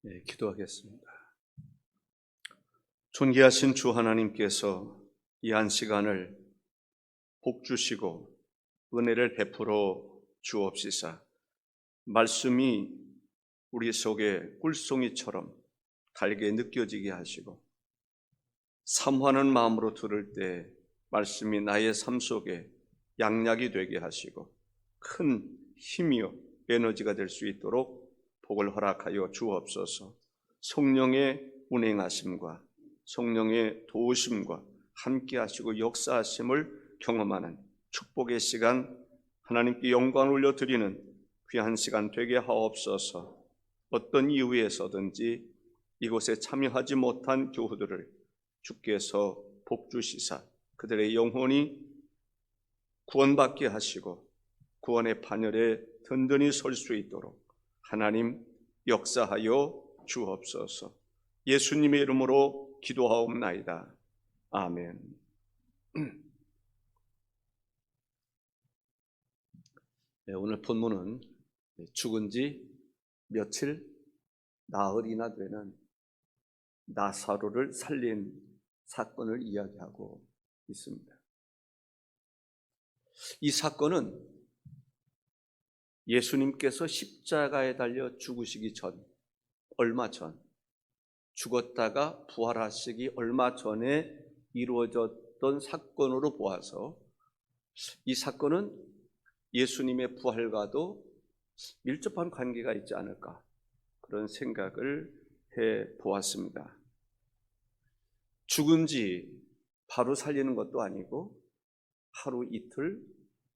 기도하겠습니다. 존귀하신 주 하나님께서 이 한 시간을 복 주시고 은혜를 베풀어 주옵시사. 말씀이 우리 속에 꿀송이처럼 달게 느껴지게 하시고 삼화하는 마음으로 들을 때 말씀이 나의 삶 속에 양약이 되게 하시고 큰 힘이요 에너지가 될 수 있도록 복을 허락하여 주옵소서. 성령의 운행하심과 성령의 도우심과 함께 하시고 역사하심을 경험하는 축복의 시간, 하나님께 영광을 올려드리는 귀한 시간 되게 하옵소서. 어떤 이유에서든지 이곳에 참여하지 못한 교우들을 주께서 복 주시사 그들의 영혼이 구원받게 하시고 구원의 판열에 든든히 설 수 있도록 하나님 역사하여 주옵소서. 예수님의 이름으로 기도하옵나이다. 아멘. 오늘 본문은 죽은 지 며칠 나흘이나 되는 나사로를 살린 사건을 이야기하고 있습니다. 이 사건은 예수님께서 십자가에 달려 죽으시기 전, 얼마 전, 죽었다가 부활하시기 얼마 전에 이루어졌던 사건으로 보아서 이 사건은 예수님의 부활과도 밀접한 관계가 있지 않을까, 그런 생각을 해 보았습니다. 죽은 지 바로 살리는 것도 아니고 하루 이틀,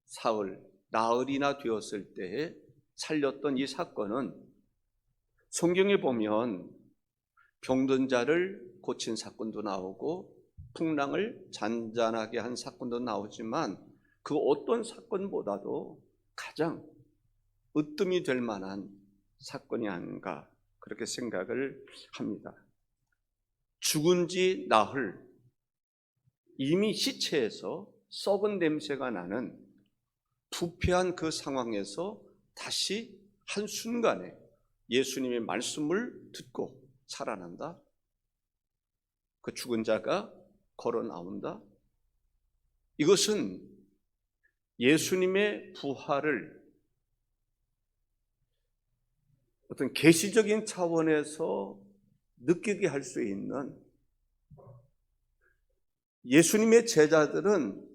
사흘, 나흘이나 되었을 때에 살렸던 이 사건은 성경에 보면 병든 자를 고친 사건도 나오고 풍랑을 잔잔하게 한 사건도 나오지만 그 어떤 사건보다도 가장 으뜸이 될 만한 사건이 아닌가, 그렇게 생각을 합니다. 죽은 지 나흘, 이미 시체에서 썩은 냄새가 나는 부패한 그 상황에서 다시 한순간에 예수님의 말씀을 듣고 살아난다. 그 죽은 자가 걸어 나온다. 이것은 예수님의 부활을 어떤 계시적인 차원에서 느끼게 할 수 있는, 예수님의 제자들은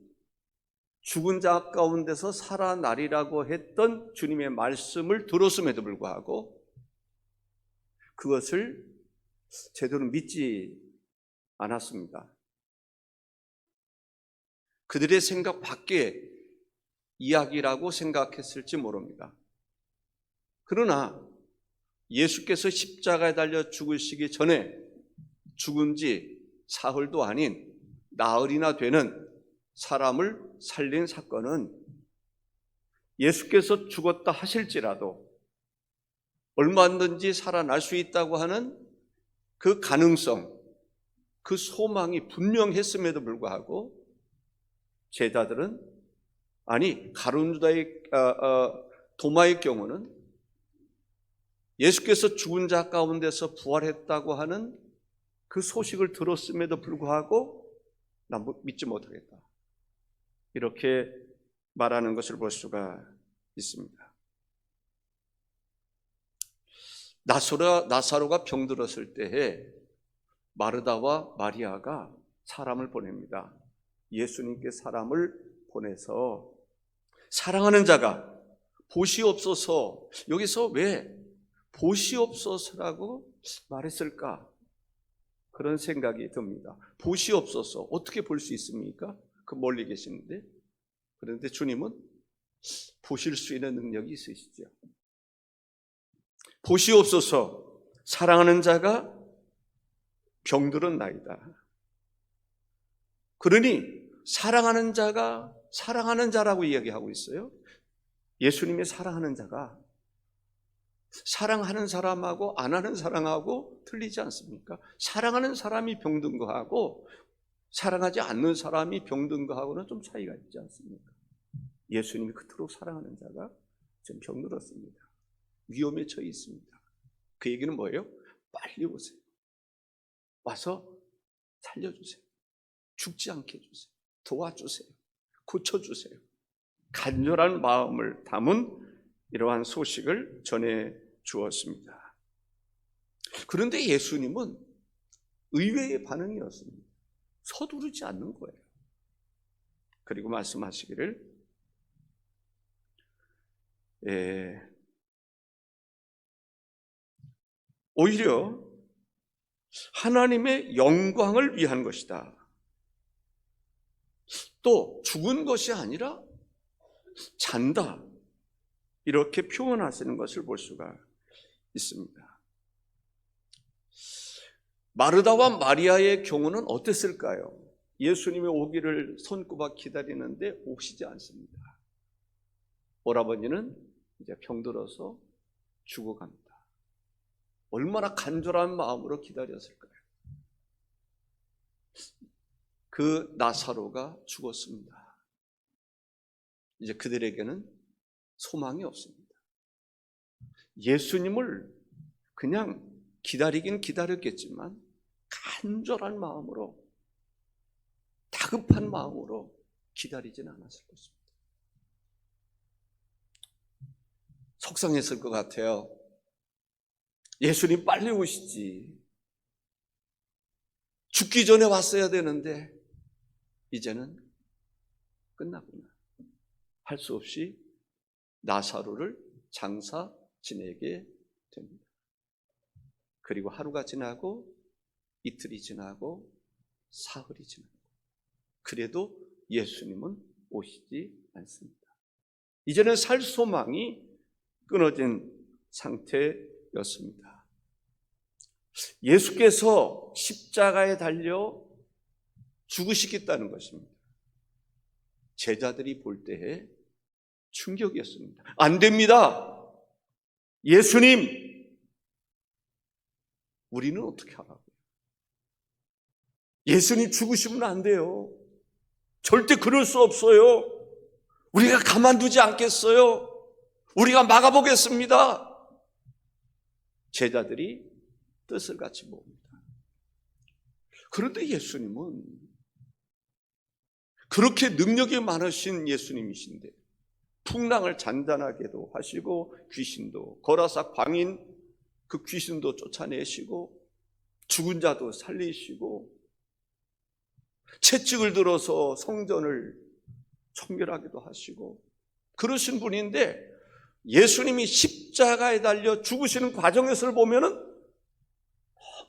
죽은 자 가운데서 살아나리라고 했던 주님의 말씀을 들었음에도 불구하고 그것을 제대로 믿지 않았습니다. 그들의 생각 밖의 이야기라고 생각했을지 모릅니다. 그러나 예수께서 십자가에 달려 죽으시기 전에 죽은 지 사흘도 아닌 나흘이나 되는 사람을 살린 사건은 예수께서 죽었다 하실지라도 얼마든지 살아날 수 있다고 하는 그 가능성, 그 소망이 분명했음에도 불구하고 제자들은, 아니 가룟 유다의 도마의 경우는 예수께서 죽은 자 가운데서 부활했다고 하는 그 소식을 들었음에도 불구하고 난 믿지 못하겠다, 이렇게 말하는 것을 볼 수가 있습니다. 나사로가 병들었을 때에 마르다와 마리아가 사람을 보냅니다. 예수님께 사람을 보내서 사랑하는 자가 보시옵소서, 여기서 왜 보시옵소서라고 말했을까? 그런 생각이 듭니다. 보시옵소서, 어떻게 볼 수 있습니까? 그 멀리 계시는데. 그런데 주님은 보실 수 있는 능력이 있으시죠. 보시옵소서, 사랑하는 자가 병들었나이다. 그러니 사랑하는 자가 사랑하는 자라고 이야기하고 있어요. 예수님의 사랑하는 자가 사랑하는 사람하고 안 하는 사람하고 틀리지 않습니까? 사랑하는 사람이 병든 거하고 사랑하지 않는 사람이 병든 거하고는 좀 차이가 있지 않습니까? 예수님이 그토록 사랑하는 자가 지금 병들었습니다. 위험에 처해 있습니다. 그 얘기는 뭐예요? 빨리 오세요. 와서 살려주세요. 죽지 않게 해주세요. 도와주세요. 고쳐주세요. 간절한 마음을 담은 이러한 소식을 전해 주었습니다. 그런데 예수님은 의외의 반응이었습니다. 서두르지 않는 거예요. 그리고 말씀하시기를 오히려 하나님의 영광을 위한 것이다. 또 죽은 것이 아니라 잔다. 이렇게 표현하시는 것을 볼 수가 있습니다. 마르다와 마리아의 경우는 어땠을까요? 예수님의 오기를 손꼽아 기다리는데 오시지 않습니다. 오라버니는 이제 병들어서 죽어갑니다. 얼마나 간절한 마음으로 기다렸을까요? 그 나사로가 죽었습니다. 이제 그들에게는 소망이 없습니다. 예수님을 그냥 기다리긴 기다렸겠지만 간절한 마음으로, 다급한 마음으로 기다리진 않았을 것입니다. 속상했을 것 같아요. 예수님 빨리 오시지. 죽기 전에 왔어야 되는데 이제는 끝났구나. 할 수 없이 나사로를 장사 지내게 됩니다. 그리고 하루가 지나고 이틀이 지나고 사흘이 지나고 그래도 예수님은 오시지 않습니다. 이제는 살 소망이 끊어진 상태였습니다. 예수께서 십자가에 달려 죽으시겠다는 것입니다. 제자들이 볼 때에 충격이었습니다. 안 됩니다. 예수님, 우리는 어떻게 하라고요? 예수님 죽으시면 안 돼요. 절대 그럴 수 없어요. 우리가 가만두지 않겠어요. 우리가 막아보겠습니다. 제자들이 뜻을 같이 모읍니다. 그런데 예수님은 그렇게 능력이 많으신 예수님이신데 풍랑을 잔잔하게도 하시고 귀신도 거라사 광인 그 귀신도 쫓아내시고 죽은 자도 살리시고 채찍을 들어서 성전을 청결하기도 하시고 그러신 분인데 예수님이 십자가에 달려 죽으시는 과정에서 보면은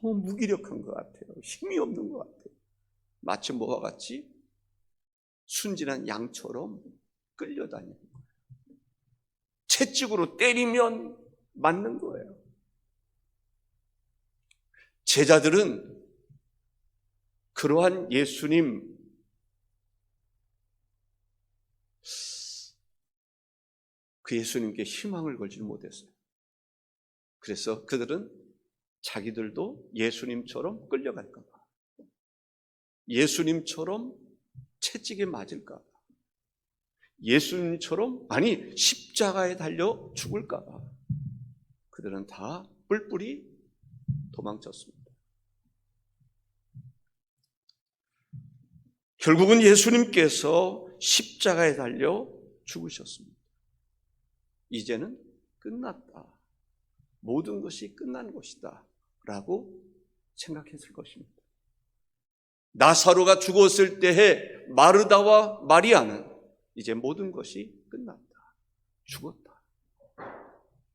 너무 무기력한 것 같아요. 힘이 없는 것 같아요. 마치 뭐와 같이 순진한 양처럼 끌려다니는 거예요. 채찍으로 때리면 맞는 거예요. 제자들은 그러한 예수님 그 예수님께 희망을 걸지 못했어요. 그래서 그들은 자기들도 예수님처럼 끌려갈까 봐, 예수님처럼 채찍에 맞을까 봐, 예수님처럼 아니 십자가에 달려 죽을까 봐 그들은 다 뿔뿔이 도망쳤습니다. 결국은 예수님께서 십자가에 달려 죽으셨습니다. 이제는 끝났다. 모든 것이 끝난 것이다. 라고 생각했을 것입니다. 나사로가 죽었을 때에 마르다와 마리아는 이제 모든 것이 끝났다. 죽었다.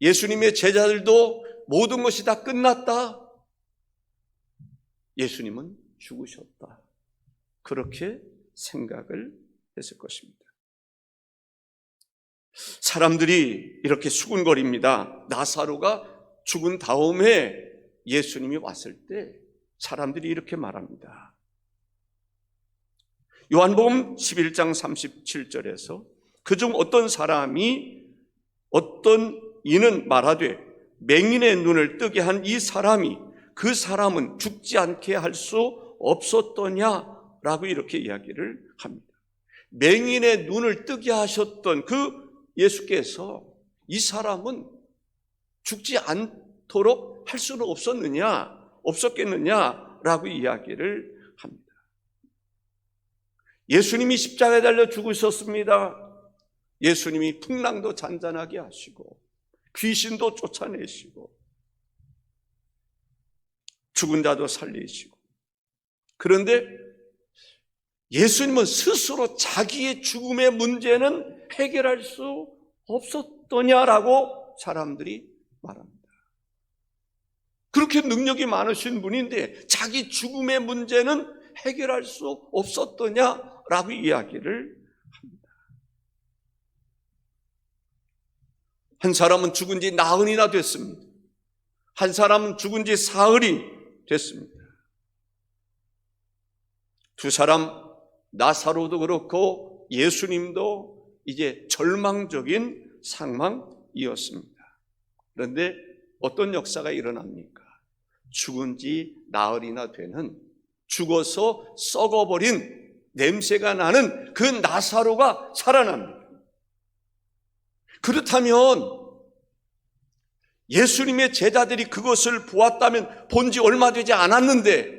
예수님의 제자들도 모든 것이 다 끝났다. 예수님은 죽으셨다. 그렇게 생각을 했을 것입니다. 사람들이 이렇게 수군거립니다. 나사로가 죽은 다음에 예수님이 왔을 때 사람들이 이렇게 말합니다. 요한복음 11장 37절에서 그중 어떤 사람이 어떤 이는 말하되 맹인의 눈을 뜨게 한 이 사람이 그 사람은 죽지 않게 할 수 없었더냐라고 이렇게 이야기를 합니다. 맹인의 눈을 뜨게 하셨던 그 예수께서 이 사람은 죽지 않도록 할 수는 없었겠느냐라고 이야기를 합니다. 예수님이 십자가에 달려 죽으셨습니다. 예수님이 풍랑도 잔잔하게 하시고 귀신도 쫓아내시고 죽은 자도 살리시고, 그런데 예수님은 스스로 자기의 죽음의 문제는 해결할 수 없었더냐라고 사람들이 말합니다. 그렇게 능력이 많으신 분인데 자기 죽음의 문제는 해결할 수 없었더냐라고 이야기를 합니다. 한 사람은 죽은 지 나흘이나 됐습니다. 한 사람은 죽은 지 사흘이 됐습니다. 두 사람, 나사로도 그렇고 예수님도 이제 절망적인 상황이었습니다. 그런데 어떤 역사가 일어납니까? 죽은 지 나흘이나 되는, 죽어서 썩어버린 냄새가 나는 그 나사로가 살아납니다. 그렇다면 예수님의 제자들이 그것을 보았다면, 본 지 얼마 되지 않았는데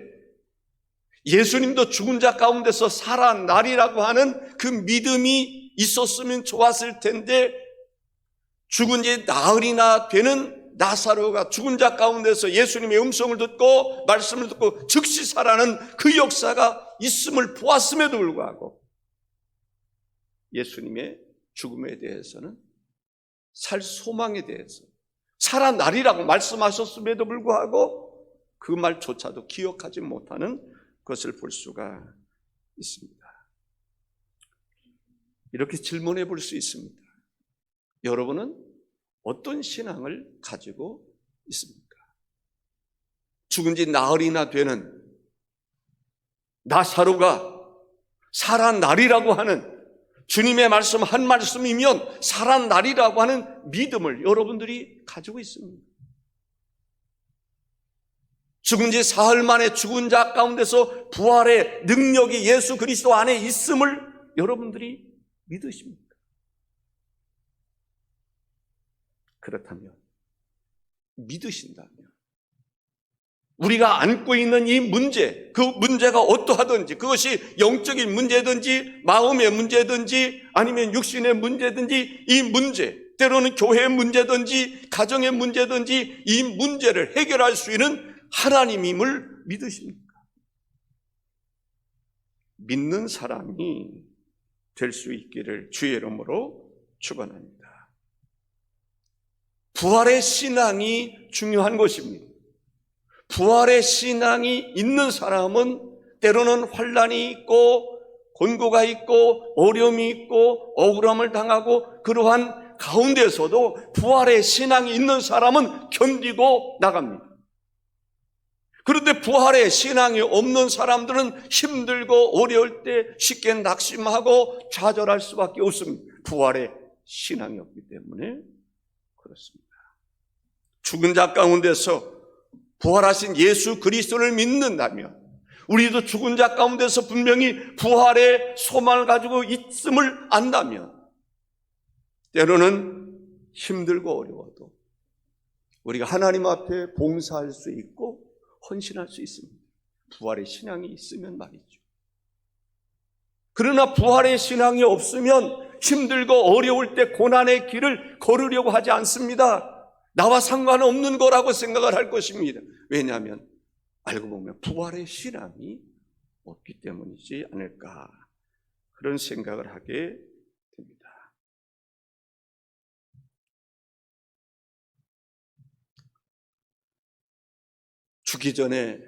예수님도 죽은 자 가운데서 살아나리라고 하는 그 믿음이 있었으면 좋았을 텐데, 죽은 지 나흘이나 되는 나사로가 죽은 자 가운데서 예수님의 음성을 듣고 말씀을 듣고 즉시 살아나는 그 역사가 있음을 보았음에도 불구하고 예수님의 죽음에 대해서는, 살 소망에 대해서 살아나리라고 말씀하셨음에도 불구하고 그 말조차도 기억하지 못하는 것을 볼 수가 있습니다. 이렇게 질문해 볼 수 있습니다. 여러분은 어떤 신앙을 가지고 있습니까? 죽은 지 나흘이나 되는 나사로가 살아나리라고 하는, 주님의 말씀 한 말씀이면 살아나리라고 하는 믿음을 여러분들이 가지고 있습니다. 죽은 지 사흘 만에 죽은 자 가운데서 부활의 능력이 예수 그리스도 안에 있음을 여러분들이 믿으십니까? 그렇다면, 믿으신다면 우리가 안고 있는 이 문제, 그 문제가 어떠하든지, 그것이 영적인 문제든지 마음의 문제든지 아니면 육신의 문제든지, 이 문제, 때로는 교회의 문제든지 가정의 문제든지, 이 문제를 해결할 수 있는 하나님임을 믿으십니까? 믿는 사람이 될 수 있기를 주의 이름으로 축원합니다. 부활의 신앙이 중요한 것입니다. 부활의 신앙이 있는 사람은 때로는 환난이 있고 곤고가 있고 어려움이 있고 억울함을 당하고, 그러한 가운데서도 부활의 신앙이 있는 사람은 견디고 나갑니다. 그런데 부활의 신앙이 없는 사람들은 힘들고 어려울 때 쉽게 낙심하고 좌절할 수밖에 없습니다. 부활의 신앙이 없기 때문에 그렇습니다. 죽은 자 가운데서 부활하신 예수 그리스도를 믿는다면, 우리도 죽은 자 가운데서 분명히 부활의 소망을 가지고 있음을 안다면, 때로는 힘들고 어려워도 우리가 하나님 앞에 봉사할 수 있고 헌신할 수 있습니다. 부활의 신앙이 있으면 말이죠. 그러나 부활의 신앙이 없으면 힘들고 어려울 때 고난의 길을 걸으려고 하지 않습니다. 나와 상관없는 거라고 생각을 할 것입니다. 왜냐하면 알고 보면 부활의 신앙이 없기 때문이지 않을까, 그런 생각을 하게 됩니다. 죽기 전에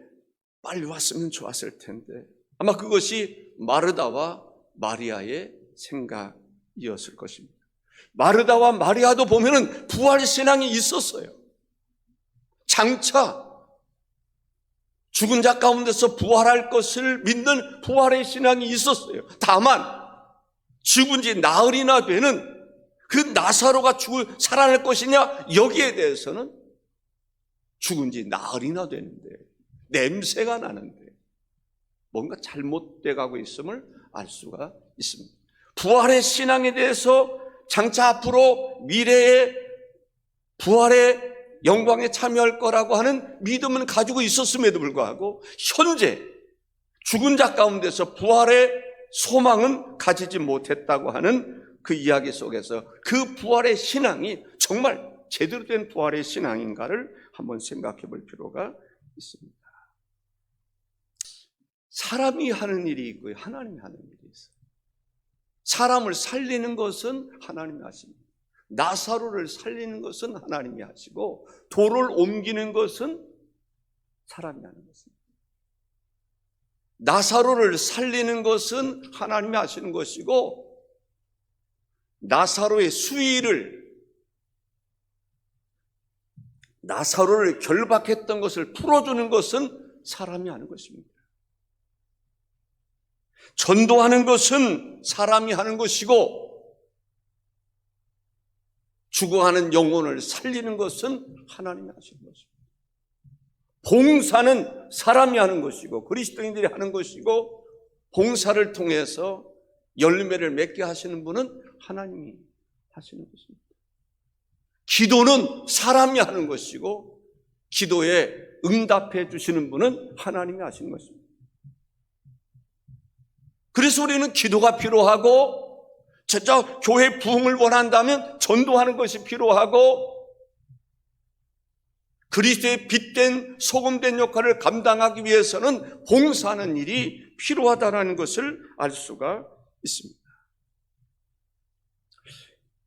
빨리 왔으면 좋았을 텐데, 아마 그것이 마르다와 마리아의 생각이었을 것입니다. 마르다와 마리아도 보면은 부활 신앙이 있었어요. 장차 죽은 자 가운데서 부활할 것을 믿는 부활의 신앙이 있었어요. 다만 죽은 지 나흘이나 되는 그 나사로가 살아날 것이냐, 여기에 대해서는 죽은 지 나흘이나 되는데 냄새가 나는데 뭔가 잘못돼 가고 있음을 알 수가 있습니다. 부활의 신앙에 대해서 장차 앞으로 미래의 부활의 영광에 참여할 거라고 하는 믿음은 가지고 있었음에도 불구하고 현재 죽은 자 가운데서 부활의 소망은 가지지 못했다고 하는 그 이야기 속에서 그 부활의 신앙이 정말 제대로 된 부활의 신앙인가를 한번 생각해 볼 필요가 있습니다. 사람이 하는 일이 있고요, 하나님이 하는 일이 있어요. 사람을 살리는 것은 하나님이 하십니다. 나사로를 살리는 것은 하나님이 하시고 돌을 옮기는 것은 사람이 하는 것입니다. 나사로를 살리는 것은 하나님이 하시는 것이고 나사로의 나사로를 결박했던 것을 풀어주는 것은 사람이 하는 것입니다. 전도하는 것은 사람이 하는 것이고 죽어가는 영혼을 살리는 것은 하나님이 하시는 것입니다. 봉사는 사람이 하는 것이고 그리스도인들이 하는 것이고 봉사를 통해서 열매를 맺게 하시는 분은 하나님이 하시는 것입니다. 기도는 사람이 하는 것이고 기도에 응답해 주시는 분은 하나님이 하시는 것입니다. 그래서 우리는 기도가 필요하고 진짜 교회 부흥을 원한다면 전도하는 것이 필요하고 그리스도의 빛된 소금된 역할을 감당하기 위해서는 봉사하는 일이 필요하다는 것을 알 수가 있습니다.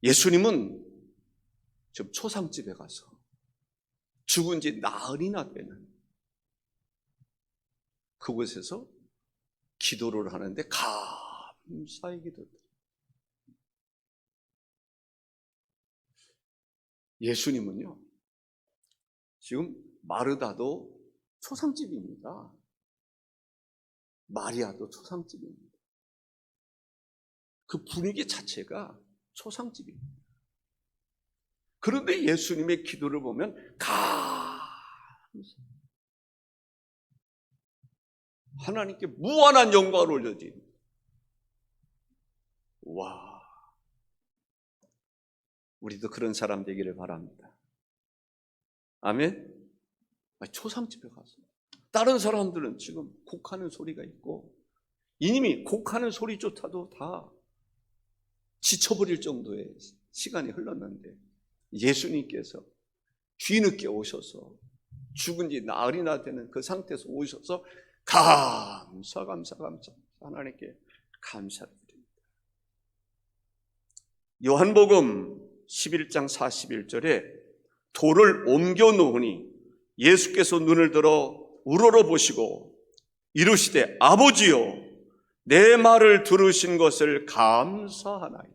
예수님은 지금 초상집에 가서 죽은 지 나흘이나 되는 그곳에서 기도를 하는데 감사의 기도들. 예수님은요, 지금 마르다도 초상집입니다. 마리아도 초상집입니다. 그 분위기 자체가 초상집입니다. 그런데 예수님의 기도를 보면 하나님께 무한한 영광을 올려드립니다. 와, 우리도 그런 사람 되기를 바랍니다. 아멘. 초상집에 가서 다른 사람들은 지금 곡하는 소리가 있고 이미 곡하는 소리조차도 다 지쳐버릴 정도의 시간이 흘렀는데 예수님께서 뒤늦게 오셔서 죽은 지 나흘이나 되는 그 상태에서 오셔서 감사 하나님께 감사드립니다. 요한복음 11장 41절에 돌을 옮겨 놓으니 예수께서 눈을 들어 우러러 보시고 이르시되 아버지여 내 말을 들으신 것을 감사하나이다.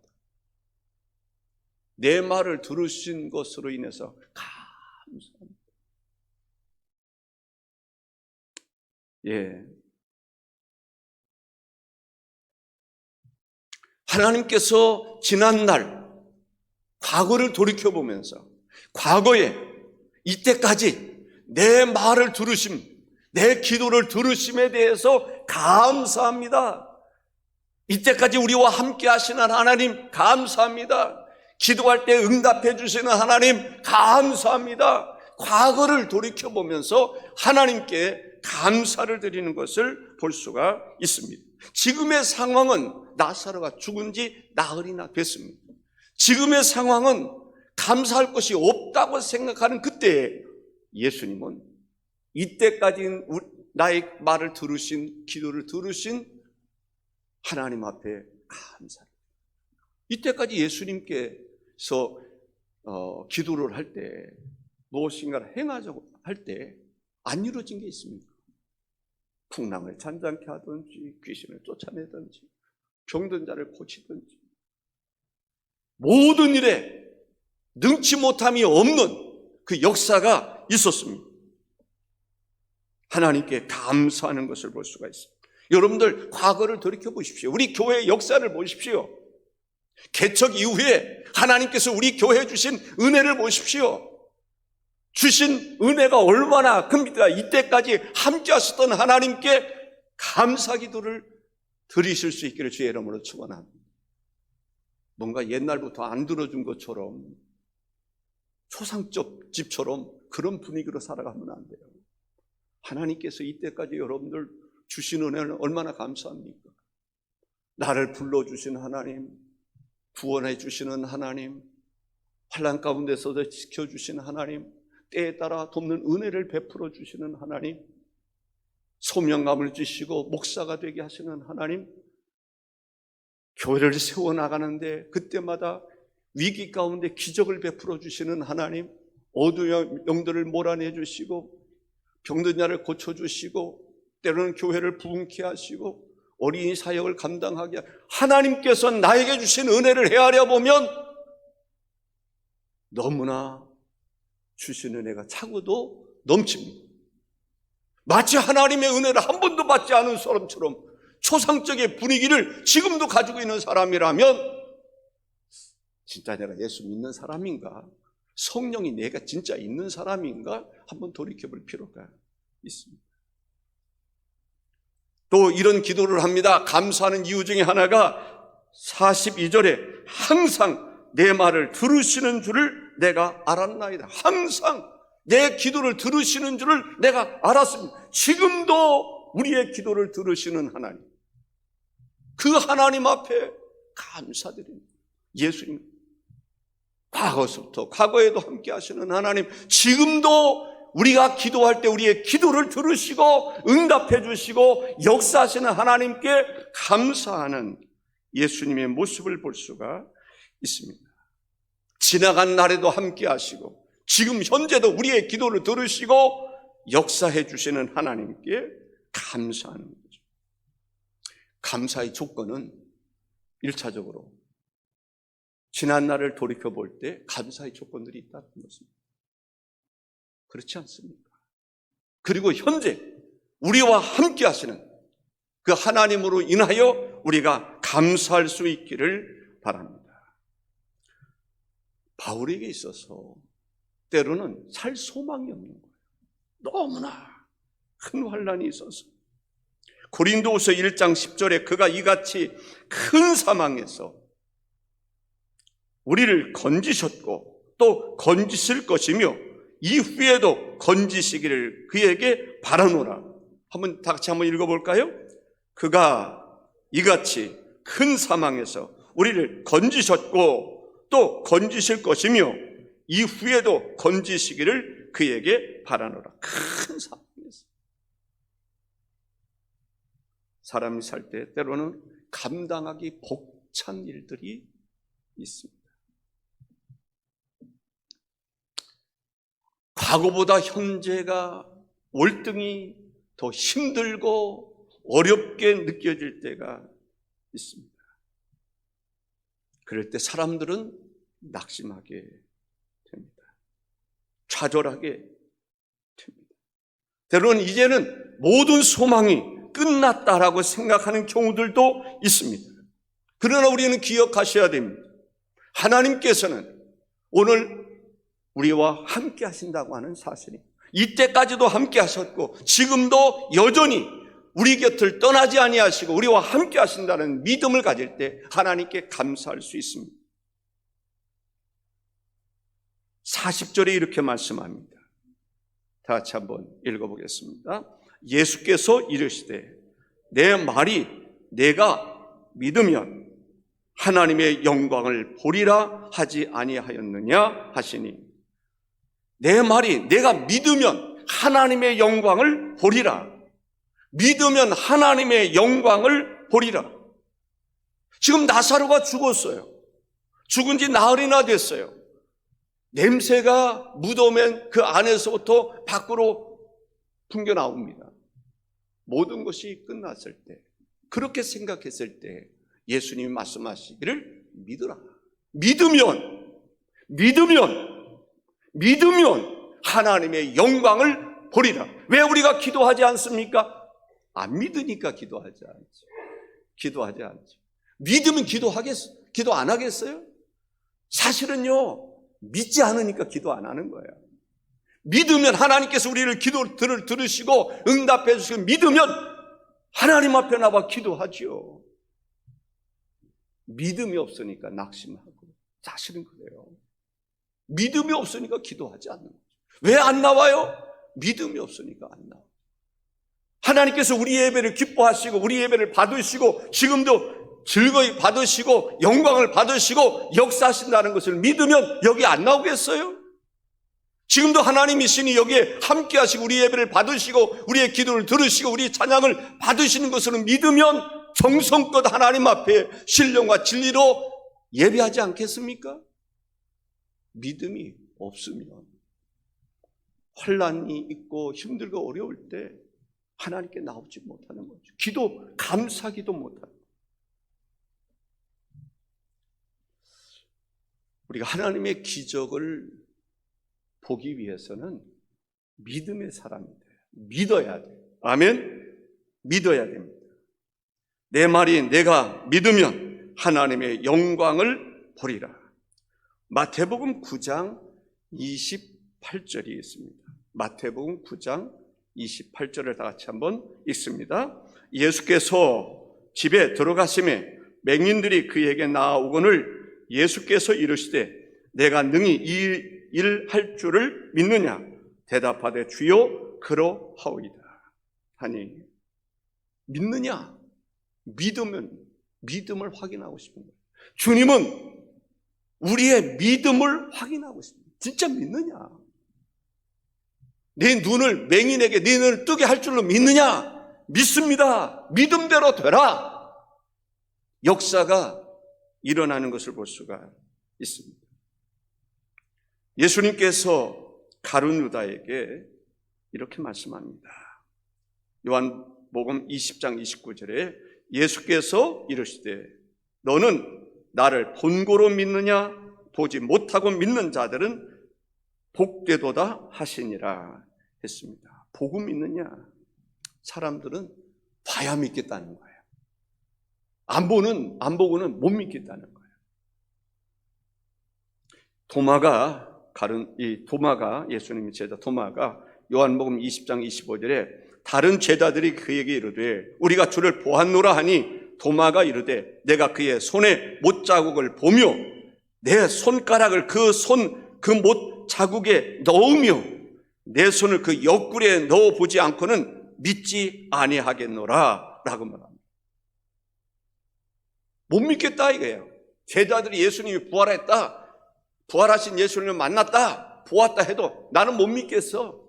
내 말을 들으신 것으로 인해서 감사합니다. 예. 하나님께서 지난날 과거를 돌이켜보면서 과거에 이때까지 내 말을 들으심, 내 기도를 들으심에 대해서 감사합니다. 이때까지 우리와 함께 하시는 하나님 감사합니다. 기도할 때 응답해 주시는 하나님 감사합니다. 과거를 돌이켜보면서 하나님께 감사를 드리는 것을 볼 수가 있습니다. 지금의 상황은 나사로가 죽은 지 나흘이나 됐습니다. 지금의 상황은 감사할 것이 없다고 생각하는 그때에 예수님은 이때까지 나의 말을 들으신, 기도를 들으신 하나님 앞에 감사합니다. 이때까지 예수님께서 기도를 할 때 무엇인가를 행하자고 할 때 안 이루어진 게 있습니까? 풍랑을 잔잔케 하든지 귀신을 쫓아내든지 병든 자를 고치든지 모든 일에 능치 못함이 없는 그 역사가 있었습니다. 하나님께 감사하는 것을 볼 수가 있습니다. 여러분들 과거를 돌이켜 보십시오. 우리 교회의 역사를 보십시오. 개척 이후에 하나님께서 우리 교회에 주신 은혜를 보십시오. 주신 은혜가 얼마나 큽니까? 이때까지 함께 하셨던 하나님께 감사 기도를 드리실 수 있기를 주의 이름으로 축원합니다. 뭔가 옛날부터 안 들어준 것처럼 초상적 집처럼 그런 분위기로 살아가면 안 돼요. 하나님께서 이때까지 여러분들 주신 은혜는 얼마나 감사합니까? 나를 불러주신 하나님, 구원해 주시는 하나님, 환난 가운데서도 지켜주시는 하나님, 때에 따라 돕는 은혜를 베풀어 주시는 하나님, 소명감을 주시고 목사가 되게 하시는 하나님, 교회를 세워나가는데 그때마다 위기 가운데 기적을 베풀어 주시는 하나님, 어두운 영들을 몰아내 주시고 병든 자를 고쳐주시고 때로는 교회를 부흥케 하시고 어린이 사역을 감당하게 하나님께서 나에게 주신 은혜를 헤아려 보면 너무나 주신 은혜가 차고도 넘칩니다. 마치 하나님의 은혜를 한 번도 받지 않은 사람처럼 초상적인 분위기를 지금도 가지고 있는 사람이라면 진짜 내가 예수 믿는 사람인가? 성령이 내가 진짜 있는 사람인가? 한번 돌이켜볼 필요가 있습니다. 또 이런 기도를 합니다. 감사하는 이유 중에 하나가 42절에 항상 내 말을 들으시는 줄을 내가 알았나이다. 항상 내 기도를 들으시는 줄을 내가 알았습니다. 지금도 우리의 기도를 들으시는 하나님, 그 하나님 앞에 감사드립니다. 예수님, 과거서부터 과거에도 함께 하시는 하나님, 지금도 우리가 기도할 때 우리의 기도를 들으시고 응답해 주시고 역사하시는 하나님께 감사하는 예수님의 모습을 볼 수가 있습니다. 지나간 날에도 함께 하시고 지금 현재도 우리의 기도를 들으시고 역사해 주시는 하나님께 감사하는 거죠. 감사의 조건은 1차적으로 지난 날을 돌이켜볼 때 감사의 조건들이 있다는 것입니다. 그렇지 않습니까? 그리고 현재 우리와 함께 하시는 그 하나님으로 인하여 우리가 감사할 수 있기를 바랍니다. 바울에게 있어서 때로는 살 소망이 없는 거예요. 너무나 큰 환난이 있어서 고린도후서 1장 10절에 그가 이같이 큰 사망에서 우리를 건지셨고 또 건지실 것이며 이후에도 건지시기를 그에게 바라노라. 다 같이 한번 읽어볼까요? 그가 이같이 큰 사망에서 우리를 건지셨고 또 건지실 것이며 이후에도 건지시기를 그에게 바라노라. 큰 사망에서 사람이 살 때 때로는 감당하기 벅찬 일들이 있습니다. 과거보다 현재가 월등히 더 힘들고 어렵게 느껴질 때가 있습니다. 그럴 때 사람들은 낙심하게 됩니다. 좌절하게 됩니다. 때로는 이제는 모든 소망이 끝났다라고 생각하는 경우들도 있습니다. 그러나 우리는 기억하셔야 됩니다. 하나님께서는 오늘 우리와 함께 하신다고 하는 사실이 이때까지도 함께 하셨고 지금도 여전히 우리 곁을 떠나지 아니하시고 우리와 함께 하신다는 믿음을 가질 때 하나님께 감사할 수 있습니다. 40절에 이렇게 말씀합니다. 다 같이 한번 읽어보겠습니다. 예수께서 이르시되 내 말이 내가 믿으면 하나님의 영광을 보리라 하지 아니하였느냐 하시니, 내 말이 내가 믿으면 하나님의 영광을 보리라. 믿으면 하나님의 영광을 보리라. 지금 나사로가 죽었어요. 죽은 지 나흘이나 됐어요. 냄새가 무덤엔 그 안에서부터 밖으로 풍겨 나옵니다. 모든 것이 끝났을 때, 그렇게 생각했을 때 예수님이 말씀하시기를 믿으라. 믿으면 하나님의 영광을 보리라. 왜 우리가 기도하지 않습니까? 안 믿으니까 기도하지 않죠. 믿으면 기도 안 하겠어요? 사실은요, 믿지 않으니까 기도 안 하는 거예요. 믿으면 하나님께서 우리를 기도를 들으시고 응답해 주시고, 믿으면 하나님 앞에 나와 기도하지요. 믿음이 없으니까 낙심하고. 사실은 그래요. 믿음이 없으니까 기도하지 않는 거죠. 왜 안 나와요? 믿음이 없으니까 안 나와요. 하나님께서 우리 예배를 기뻐하시고 우리 예배를 받으시고 지금도 즐거이 받으시고 영광을 받으시고 역사하신다는 것을 믿으면 여기 안 나오겠어요? 지금도 하나님이시니 여기에 함께 하시고 우리 예배를 받으시고 우리의 기도를 들으시고 우리 찬양을 받으시는 것을 믿으면 정성껏 하나님 앞에 신령과 진리로 예배하지 않겠습니까? 믿음이 없으면 환난이 있고 힘들고 어려울 때 하나님께 나오지 못하는 거죠. 기도, 감사기도 못하는 거죠. 우리가 하나님의 기적을 보기 위해서는 믿음의 사람이 돼요. 믿어야 돼요. 아멘? 믿어야 됩니다. 내 말이 내가 믿으면 하나님의 영광을 보리라. 마태복음 9장 28절이 있습니다. 마태복음 9장 28절을 다 같이 한번 읽습니다. 예수께서 집에 들어가심에 맹인들이 그에게 나아오거늘 예수께서 이르시되 내가 능히 이 일 할 줄을 믿느냐? 대답하되 주여 그러하오이다 하니, 믿느냐? 믿으면 믿음을 확인하고 싶은 거예요. 주님은 우리의 믿음을 확인하고 싶습니다. 진짜 믿느냐? 내 눈을 맹인에게 네 눈을 뜨게 할 줄로 믿느냐? 믿습니다. 믿음대로 되라. 역사가 일어나는 것을 볼 수가 있습니다. 예수님께서 가룟 유다에게 이렇게 말씀합니다. 요한복음 20장 29절에 예수께서 이르시되 너는 나를 본고로 믿느냐? 보지 못하고 믿는 자들은 복되도다 하시니라 했습니다. 보고 믿느냐? 사람들은 봐야 믿겠다는 거예요. 안 보고는 못 믿겠다는 거예요. 도마가 예수님의 제자 도마가 요한복음 20장 25절에 다른 제자들이 그에게 이르되 우리가 주를 보았노라 하니 도마가 이르되 내가 그의 손에 못자국을 보며 내 손가락을 그 못 자국에 넣으며 내 손을 그 옆구리에 넣어보지 않고는 믿지 아니하겠노라 라고 말합니다. 못 믿겠다 이거예요. 제자들이 예수님이 부활하신 예수님을 만났다, 보았다 해도 나는 못 믿겠어.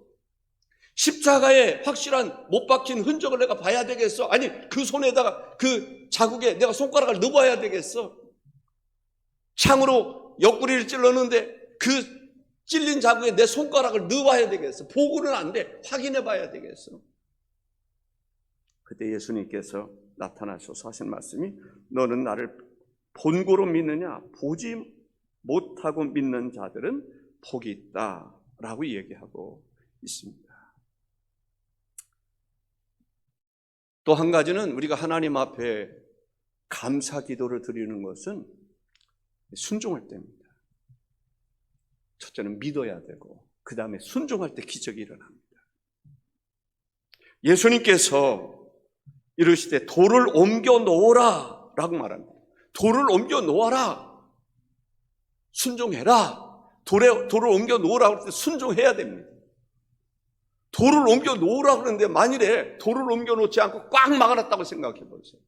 십자가에 확실한 못 박힌 흔적을 내가 봐야 되겠어? 아니 그 손에다가 그 자국에 내가 손가락을 넣어봐야 되겠어? 창으로 옆구리를 찔렀는데 그 찔린 자국에 내 손가락을 넣어봐야 되겠어? 보고는 안 돼. 확인해 봐야 되겠어? 그때 예수님께서 나타나셔서 하신 말씀이 너는 나를 본고로 믿느냐? 보지 못하고 믿는 자들은 복이 있다라고 얘기하고 있습니다. 또 한 가지는 우리가 하나님 앞에 감사 기도를 드리는 것은 순종할 때입니다. 첫째는 믿어야 되고 그 다음에 순종할 때 기적이 일어납니다. 예수님께서 이르시되 돌을 옮겨 놓으라 라고 말합니다. 돌을 옮겨 놓아라. 순종해라. 돌을 옮겨 놓으라 그럴 때 순종해야 됩니다. 돌을 옮겨 놓으라 그러는데 만일에 돌을 옮겨 놓지 않고 꽉 막아놨다고 생각해 보세요.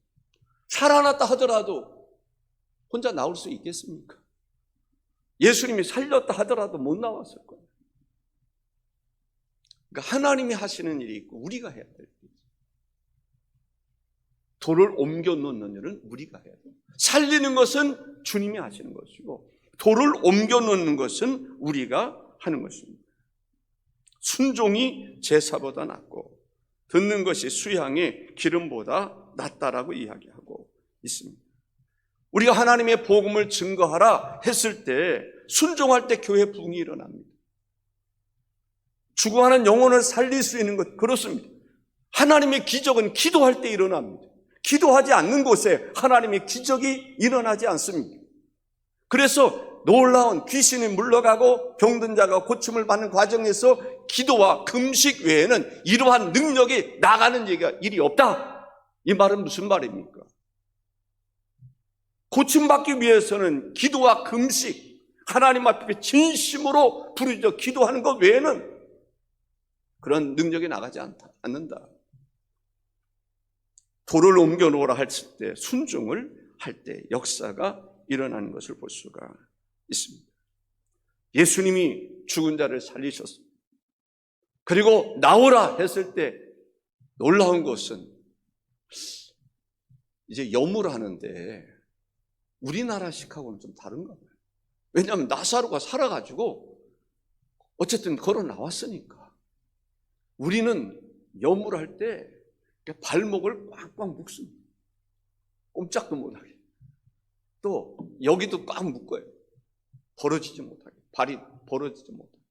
살아났다 하더라도 혼자 나올 수 있겠습니까? 예수님이 살렸다 하더라도 못 나왔을 거예요. 그러니까 하나님이 하시는 일이 있고 우리가 해야 될 일이 있어요. 돌을 옮겨 놓는 일은 우리가 해야 돼요. 살리는 것은 주님이 하시는 것이고 돌을 옮겨 놓는 것은 우리가 하는 것입니다. 순종이 제사보다 낫고 듣는 것이 수양의 기름보다 낫다라고 이야기하고 있습니다. 우리가 하나님의 복음을 증거하라 했을 때 순종할 때 교회 부흥이 일어납니다. 죽어가는 영혼을 살릴 수 있는 것 그렇습니다. 하나님의 기적은 기도할 때 일어납니다. 기도하지 않는 곳에 하나님의 기적이 일어나지 않습니다. 그래서 놀라운 귀신이 물러가고 병든 자가 고침을 받는 과정에서 기도와 금식 외에는 이러한 능력이 나가는 일이 없다. 이 말은 무슨 말입니까? 고침받기 위해서는 기도와 금식, 하나님 앞에 진심으로 부르짖어 기도하는 것 외에는 그런 능력이 나가지 않는다. 돌을 옮겨 놓으라 했을 때, 순종을 할 때 역사가 일어나는 것을 볼 수가 있습니다. 예수님이 죽은 자를 살리셨습니다. 그리고 나오라 했을 때 놀라운 것은 이제 여물하는데 우리나라식하고는 좀 다른가 봐요. 왜냐하면 나사로가 살아가지고 어쨌든 걸어 나왔으니까. 우리는 여물할 때 발목을 꽉꽉 묶습니다. 꼼짝도 못하게. 또 여기도 꽉 묶어요. 벌어지지 못하게. 발이 벌어지지 못하게.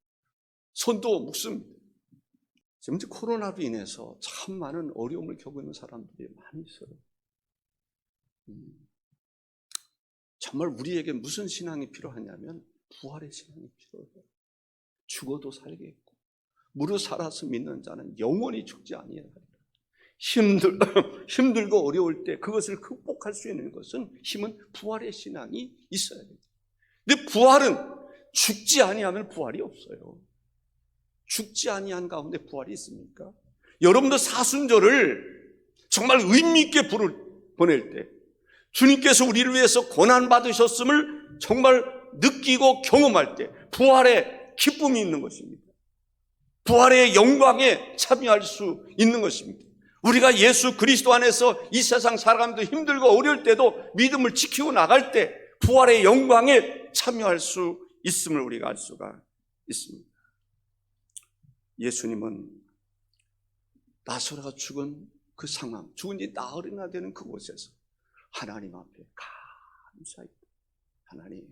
손도 묶습니다. 지금 코로나로 인해서 참 많은 어려움을 겪고 있는 사람들이 많이 있어요. 정말 우리에게 무슨 신앙이 필요하냐면 부활의 신앙이 필요해요. 죽어도 살겠고 무릇 살아서 믿는 자는 영원히 죽지 아니하리라. 힘들고 어려울 때 그것을 극복할 수 있는 것은 힘은 부활의 신앙이 있어야 돼요. 근데 부활은 죽지 아니하면 부활이 없어요. 죽지 아니한 가운데 부활이 있습니까? 여러분도 사순절을 정말 의미 있게 보낼 때 주님께서 우리를 위해서 고난받으셨음을 정말 느끼고 경험할 때 부활의 기쁨이 있는 것입니다. 부활의 영광에 참여할 수 있는 것입니다. 우리가 예수 그리스도 안에서 이 세상 살아가면서 힘들고 어려울 때도 믿음을 지키고 나갈 때 부활의 영광에 참여할 수 있음을 우리가 알 수가 있습니다. 예수님은 나사로가 죽은 그 상황, 죽은 지 나흘이나 되는 그곳에서 하나님 앞에 감사했다. 하나님,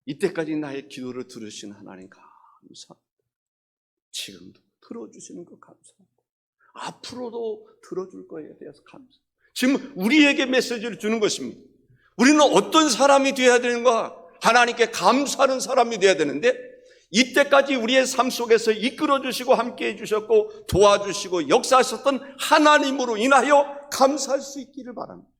이때까지 나의 기도를 들으신 하나님 감사합니다. 지금도 들어주시는 것 감사하고 앞으로도 들어줄 거에 대해서 감사합니다. 지금 우리에게 메시지를 주는 것입니다. 우리는 어떤 사람이 되어야 되는가? 하나님께 감사하는 사람이 되어야 되는데 이때까지 우리의 삶 속에서 이끌어주시고 함께해 주셨고 도와주시고 역사하셨던 하나님으로 인하여 감사할 수 있기를 바랍니다.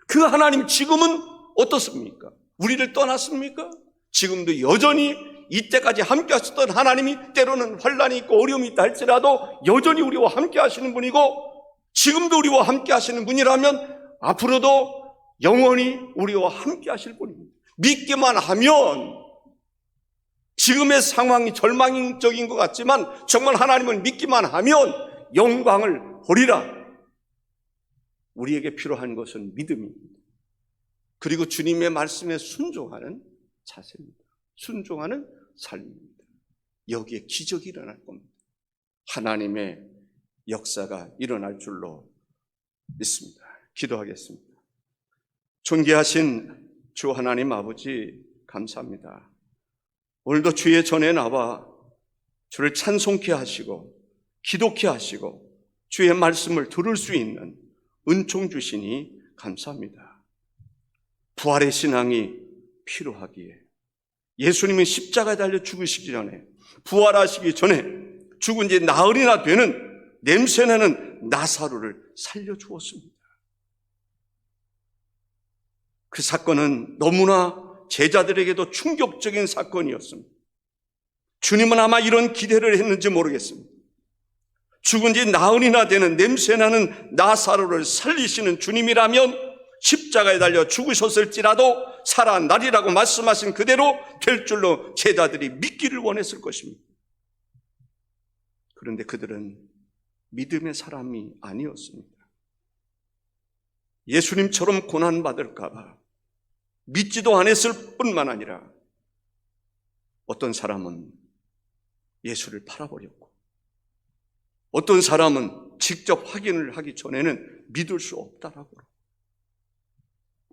그 하나님 지금은 어떻습니까? 우리를 떠났습니까? 지금도 여전히 이때까지 함께 하셨던 하나님이 때로는 환난이 있고 어려움이 있다 할지라도 여전히 우리와 함께 하시는 분이고 지금도 우리와 함께 하시는 분이라면 앞으로도 영원히 우리와 함께 하실 분입니다. 믿기만 하면 지금의 상황이 절망적인 것 같지만 정말 하나님을 믿기만 하면 영광을 보리라. 우리에게 필요한 것은 믿음입니다. 그리고 주님의 말씀에 순종하는 자세입니다. 순종하는 삶입니다. 여기에 기적이 일어날 겁니다. 하나님의 역사가 일어날 줄로 믿습니다. 기도하겠습니다. 존귀하신 주 하나님 아버지 감사합니다. 오늘도 주의 전에 나와 주를 찬송케 하시고 기도케 하시고 주의 말씀을 들을 수 있는 은총 주시니 감사합니다. 부활의 신앙이 필요하기에 예수님은 십자가에 달려 죽으시기 전에 부활하시기 전에 죽은 지 나흘이나 되는 냄새나는 나사로를 살려주었습니다. 그 사건은 너무나 제자들에게도 충격적인 사건이었습니다. 주님은 아마 이런 기대를 했는지 모르겠습니다. 죽은 지 나흘이나 되는 냄새나는 나사로를 살리시는 주님이라면 십자가에 달려 죽으셨을지라도 살아나리라고 말씀하신 그대로 될 줄로 제자들이 믿기를 원했을 것입니다. 그런데 그들은 믿음의 사람이 아니었습니다. 예수님처럼 고난받을까 봐 믿지도 않았을 뿐만 아니라 어떤 사람은 예수를 팔아버렸고 어떤 사람은 직접 확인을 하기 전에는 믿을 수 없다라고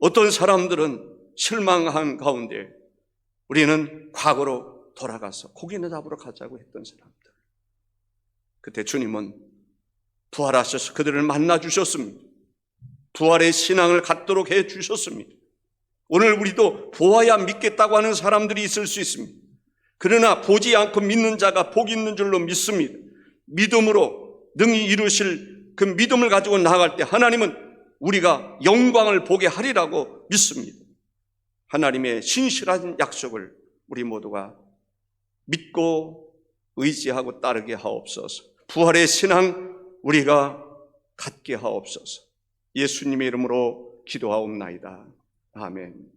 어떤 사람들은 실망한 가운데 우리는 과거로 돌아가서 고기나 잡으러 가자고 했던 사람들. 그때 주님은 부활하셔서 그들을 만나 주셨습니다. 부활의 신앙을 갖도록 해 주셨습니다. 오늘 우리도 보아야 믿겠다고 하는 사람들이 있을 수 있습니다. 그러나 보지 않고 믿는 자가 복 있는 줄로 믿습니다. 믿음으로 능히 이루실 그 믿음을 가지고 나아갈 때 하나님은 우리가 영광을 보게 하리라고 믿습니다. 하나님의 신실한 약속을 우리 모두가 믿고 의지하고 따르게 하옵소서. 부활의 신앙 우리가 갖게 하옵소서. 예수님의 이름으로 기도하옵나이다. 아멘.